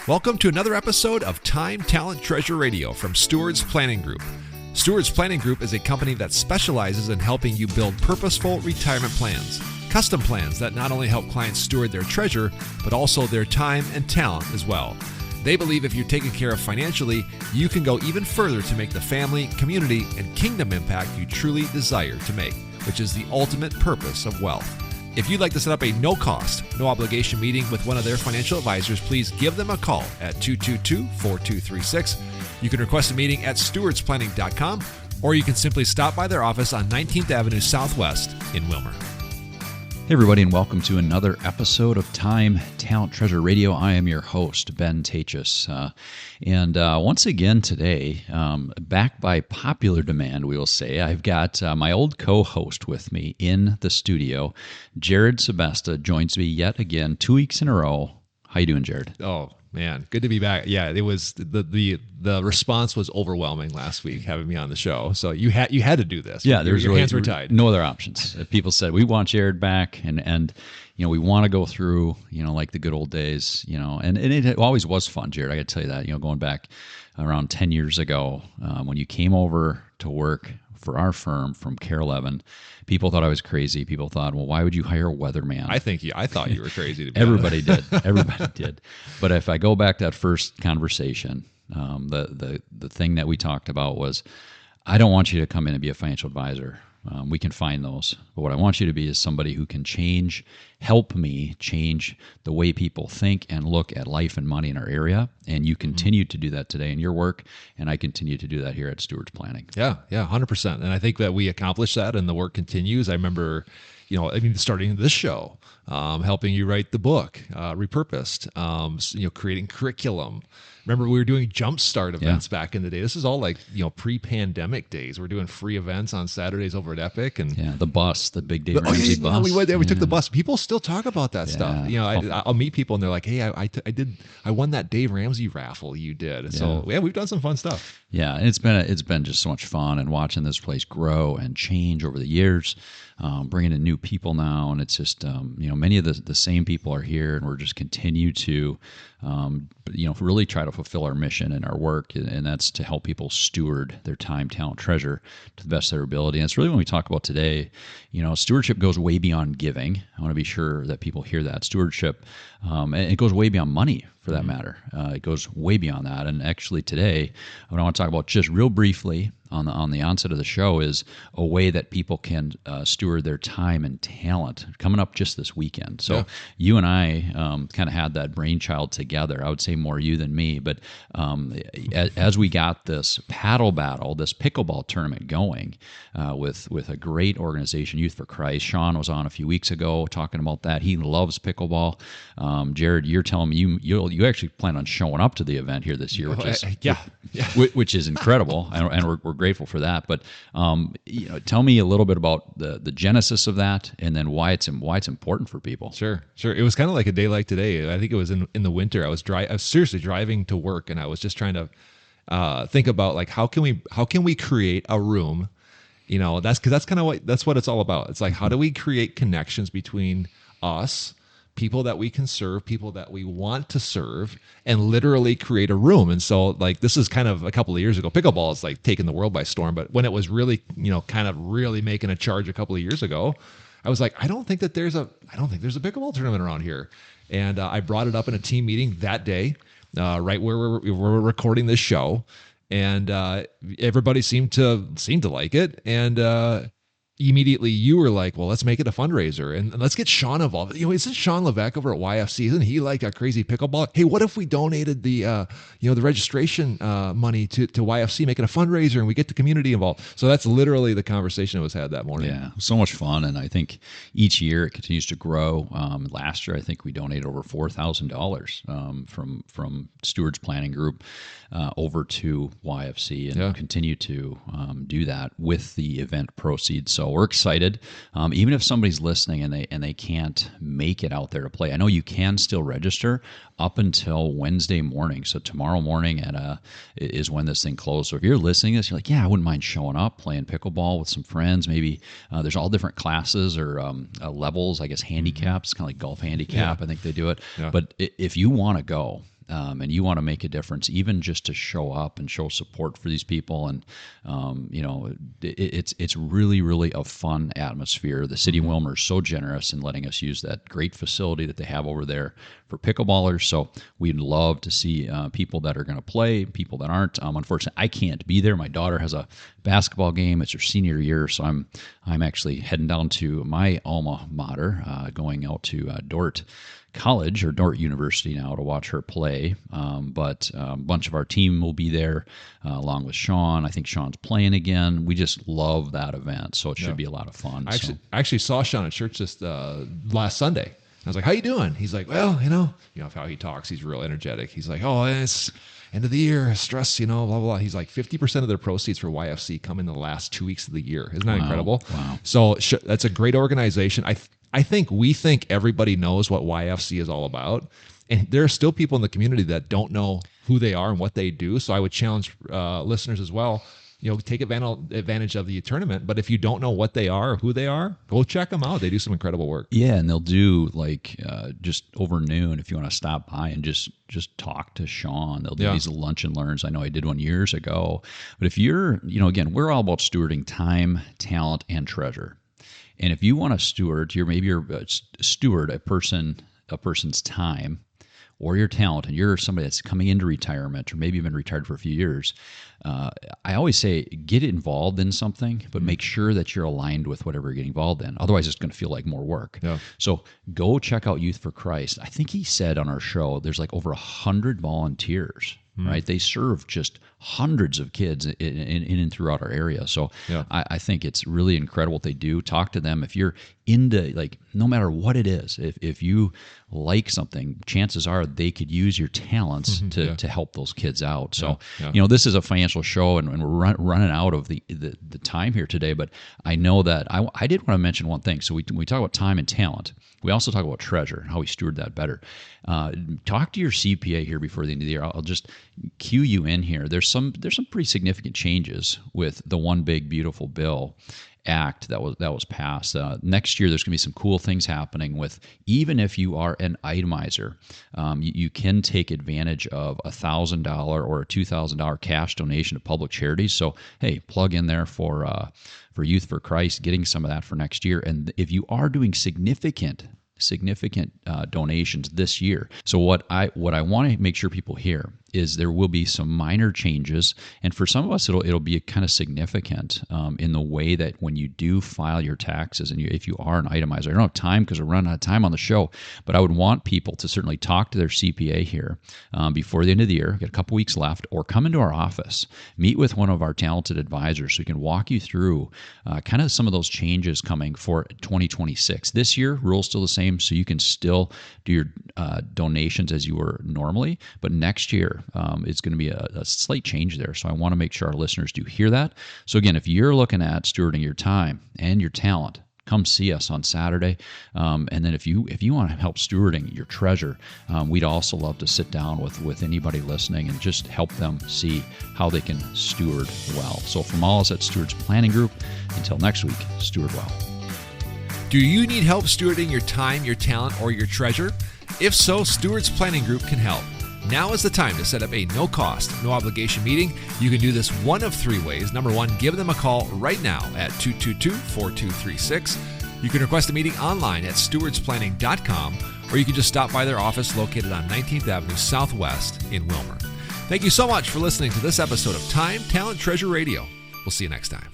Welcome to another episode of Time, Talent, Treasure Radio from Stewards Planning Group. Stewards Planning Group is a company that specializes in helping you build purposeful retirement plans, custom plans that not only help clients steward their treasure, but also their time and talent as well. They believe if you're taken care of financially, you can go even further to make the family, community, and kingdom impact you truly desire to make, which is the ultimate purpose of wealth. If you'd like to set up a no-cost, no-obligation meeting with one of their financial advisors, please give them a call at 222-4236. You can request a meeting at stewardsplanning.com, or you can simply stop by their office on 19th Avenue Southwest in Wilmer. Hey everybody, and welcome to another episode of Time, Talent, Treasure Radio. I am your host, Ben Taatjes. And once again today, back by popular demand, we will say, I've got my old co-host with me in the studio. Jared Sebesta joins me yet again 2 weeks in a row. How you doing, Jared? Oh, man, good to be back. Yeah, it was the response was overwhelming last week having me on the show. So you had to do this. Yeah, your hands were tied. No other options. People said we want Jared back, and you know we want to go through like the good old days. And it always was fun, Jared. I got to tell you that. Going back around 10 years ago when you came over to work for our firm from Care 11, people thought I was crazy. People thought, well, why would you hire a weatherman? I thought you were crazy. To be Everybody did. Everybody did. But if I go back to that first conversation, the thing that we talked about was, I don't want you to come in and be a financial advisor. We can find those. But what I want you to be is somebody who can help me change the way people think and look at life and money in our area. And you continue to do that today in your work, and I continue to do that here at Stewards Planning. Yeah, 100%. And I think that we accomplished that, and the work continues. I remember, starting this show, helping you write the book, Repurposed, creating curriculum. Remember, we were doing Jumpstart events back in the day. This is all like, pre-pandemic days. We're doing free events on Saturdays over at Epic. And the big Dave Ramsey bus. We went there, we took the bus. People still talk about that stuff. I'll meet people and they're like, hey, I won that Dave Ramsey raffle you did. So we've done some fun stuff. Yeah, and it's been just so much fun, and watching this place grow and change over the years, bringing in new people now, and it's just many of the same people are here, and we're just continue to really try to fulfill our mission and our work, and that's to help people steward their time, talent, treasure to the best of their ability. And it's really when we talk about today, stewardship goes way beyond giving. I want to be sure that people hear that. Stewardship, and it goes way beyond money, for that matter. It goes way beyond that. And actually today, what I want to talk about just real briefly on the onset of the show is a way that people can steward their time and talent coming up just this weekend. So you and I kind of had that brainchild together. I would say more you than me, but as we got this paddle battle, this pickleball tournament going with a great organization, Youth for Christ. Sean was on a few weeks ago talking about that. He loves pickleball. Jared, you're telling me you actually plan on showing up to the event here this year, which is incredible, and we're grateful for that. But tell me a little bit about the genesis of that, and then why it's important for people. Sure. It was kind of like a day like today. I think it was in the winter. I was seriously driving to work, and I was just trying to think about like how can we create a room. That's what it's all about. It's like, how do we create connections between us, people that we can serve, people that we want to serve, and literally create a room. And so like, this is kind of a couple of years ago. Pickleball is like taking the world by storm. But when it was really, kind of really making a charge a couple of years ago, I was like, I don't think there's a pickleball tournament around here. And I brought it up in a team meeting that day, right where we're recording this show. And everybody seemed to like it. And immediately you were like, well, let's make it a fundraiser and let's get Sean involved. Isn't Sean Levesque over at YFC? Isn't he like a crazy pickleball? Hey, what if we donated the registration money to YFC, make it a fundraiser, and we get the community involved? So that's literally the conversation that was had that morning. Yeah, so much fun. And I think each year it continues to grow. Last year, I think we donated over $4,000 from Stewards Planning Group over to YFC, and continue to do that with the event proceeds. So we're excited. Even if somebody's listening and they can't make it out there to play, I know you can still register up until Wednesday morning. So tomorrow morning is when this thing closes. So if you're listening to this, you're like, yeah, I wouldn't mind showing up, playing pickleball with some friends. Maybe there's all different classes or levels, I guess handicaps, kind of like golf handicap. I think they do it. Yeah. But if you want to go, and you want to make a difference, even just to show up and show support for these people. And, it's really, really a fun atmosphere. The city of Wilmer is so generous in letting us use that great facility that they have over there for pickleballers. So we'd love to see people that are going to play, people that aren't. Unfortunately, I can't be there. My daughter has a basketball game. It's her senior year, so I'm actually heading down to my alma mater, going out to Dort College or Dort University now to watch her play. But a bunch of our team will be there along with Sean. I think Sean's playing again. We just love that event, so it should be a lot of fun. I actually saw Sean at church just last Sunday. I was like, "How you doing?" He's like, "Well, you know how he talks. He's real energetic. He's like, oh, it's end of the year, stress, blah, blah, blah." He's like, 50% of their proceeds for YFC come in the last 2 weeks of the year. Isn't that incredible? Wow. So that's a great organization. I think we think everybody knows what YFC is all about. And there are still people in the community that don't know who they are and what they do. So I would challenge listeners as well, take advantage of the tournament. But if you don't know what they are or who they are, go check them out. They do some incredible work. Yeah, and they'll do just over noon if you want to stop by and just talk to Sean. They'll do these lunch and learns. I know I did one years ago. But if you're, again, we're all about stewarding time, talent, and treasure. And if you want to steward, you're a steward a person's time or your talent, and you're somebody that's coming into retirement or maybe you've been retired for a few years, I always say get involved in something, but make sure that you're aligned with whatever you're getting involved in. Otherwise, it's going to feel like more work. Yeah. So go check out Youth for Christ. I think he said on our show there's like over 100 volunteers. Right, they serve just hundreds of kids in and throughout our area. So I think it's really incredible what they do. Talk to them if you're into, like, no matter what it is. If you like something, chances are they could use your talents to help those kids out. So this is a financial show, and we're running out of the time here today. But I know that I did want to mention one thing. So we talk about time and talent. We also talk about treasure and how we steward that better. Talk to your CPA here before the end of the year. I'll just cue you in here. There's some pretty significant changes with the One Big Beautiful Bill Act that was passed. Next year, there's going to be some cool things happening with, even if you are an itemizer, you can take advantage of a $1,000 or a $2,000 cash donation to public charities. So, hey, plug in there for Youth for Christ, getting some of that for next year. And if you are doing significant donations this year. So what I want to make sure people hear is there will be some minor changes, and for some of us it'll be kind of significant in the way that when you do file your taxes, and if you are an itemizer. I don't have time because we're running out of time on the show, but I would want people to certainly talk to their CPA here before the end of the year. Got a couple weeks left, or come into our office, meet with one of our talented advisors so we can walk you through kind of some of those changes coming for 2026. This year, rules still the same, so you can still do your donations as you were normally, but next year it's going to be a slight change there. So I want to make sure our listeners do hear that. So again, if you're looking at stewarding your time and your talent, come see us on Saturday. And then if you want to help stewarding your treasure, we'd also love to sit down with anybody listening and just help them see how they can steward well. So from all of us at Stewards Planning Group, until next week, steward well. Do you need help stewarding your time, your talent, or your treasure? If so, Stewards Planning Group can help. Now is the time to set up a no-cost, no-obligation meeting. You can do this one of three ways. Number one, give them a call right now at 222-4236. You can request a meeting online at stewardsplanning.com, or you can just stop by their office located on 19th Avenue Southwest in Wilmer. Thank you so much for listening to this episode of Time, Talent, Treasure Radio. We'll see you next time.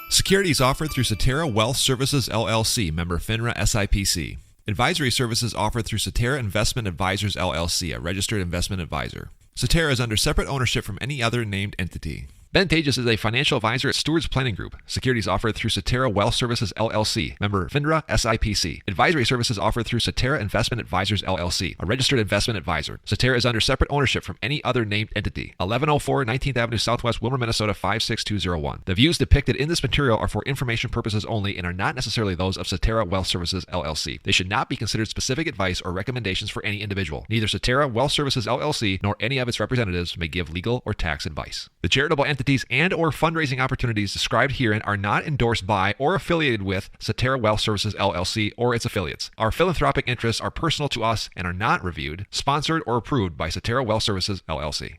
Securities offered through Cetera Wealth Services, LLC, member FINRA SIPC. Advisory services offered through Cetera Investment Advisors, LLC, a registered investment advisor. Cetera is under separate ownership from any other named entity. Ben Taatjes is a financial advisor at Stewards Planning Group. Securities offered through Cetera Wealth Services, LLC, member FINRA SIPC. Advisory services offered through Cetera Investment Advisors, LLC, a registered investment advisor. Cetera is under separate ownership from any other named entity. 1104 19th Avenue Southwest, Wilmer, Minnesota 56201. The views depicted in this material are for information purposes only and are not necessarily those of Cetera Wealth Services, LLC. They should not be considered specific advice or recommendations for any individual. Neither Cetera Wealth Services, LLC nor any of its representatives may give legal or tax advice. The charitable entity entities and or fundraising opportunities described herein are not endorsed by or affiliated with Cetera Wealth Services LLC or its affiliates. Our philanthropic interests are personal to us and are not reviewed, sponsored, or approved by Cetera Wealth Services LLC.